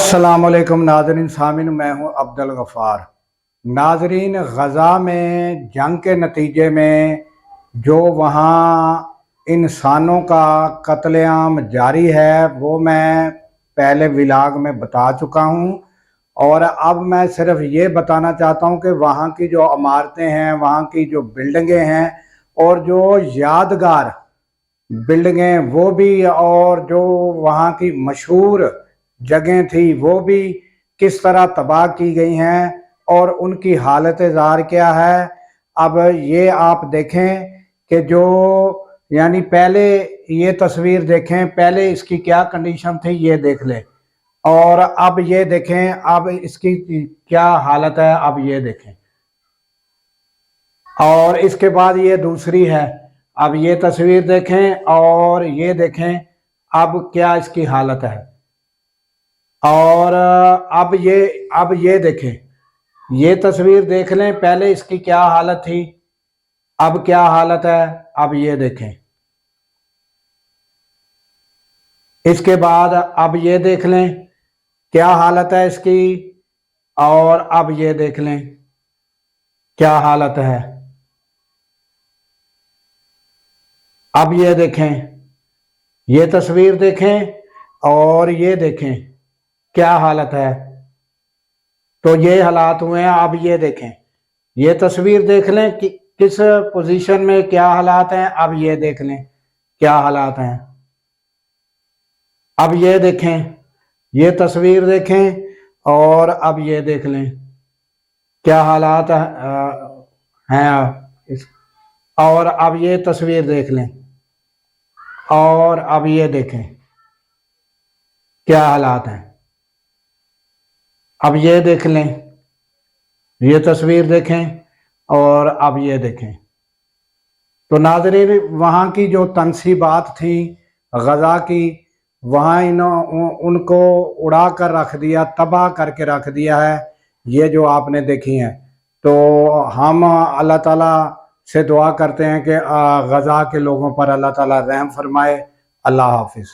अस्सलामुअलैकुम नाजरीन सामिन, मैं हूं अब्दुल गफ़ार। नाजरीन, गज़ा में जंग के नतीजे में जो वहाँ इंसानों का कत्लेआम जारी है वो मैं पहले व्लॉग में बता चुका हूं, और अब मैं सिर्फ ये बताना चाहता हूं कि वहाँ की जो इमारतें हैं, वहाँ की जो बिल्डिंगें हैं और जो यादगार बिल्डिंगें वो भी, और जो वहाँ की मशहूर जगह थी वो भी किस तरह तबाह की गई हैं और उनकी हालत ज़ार क्या है। अब ये आप देखें कि जो यानी पहले ये तस्वीर देखें, पहले इसकी क्या कंडीशन थी ये देख लें, और अब ये देखें अब इसकी क्या हालत है, अब ये देखें। और इसके बाद ये दूसरी है, अब ये तस्वीर देखें और ये देखें अब क्या इसकी हालत है। और अब ये देखें, ये तस्वीर देख लें, पहले इसकी क्या हालत थी, अब क्या हालत है, अब ये देखें। इसके बाद अब ये देख लें क्या हालत है इसकी, और अब ये देख लें क्या हालत है। अब ये देखें, ये तस्वीर देखें और ये देखें क्या हालत है। तो ये हालात हुए हैं। अब ये देखें, ये तस्वीर देख लें कि किस पोजीशन में क्या हालात हैं, अब ये देख लें क्या हालात हैं। अब ये देखें, ये तस्वीर देखें और अब ये देख लें क्या हालात हैं और अब ये तस्वीर देख लें और अब ये देखें क्या हालात हैं। अब ये देख लें, ये तस्वीर देखें और अब ये देखें। तो नाज़रीन, वहाँ की जो तनसीबात थी गज़ा की, वहाँ उनको उड़ा कर रख दिया, तबाह करके रख दिया है, ये जो आपने देखी हैं। तो हम अल्लाह ताला से दुआ करते हैं कि गज़ा के लोगों पर अल्लाह ताला रहम फरमाए। अल्लाह हाफिज़।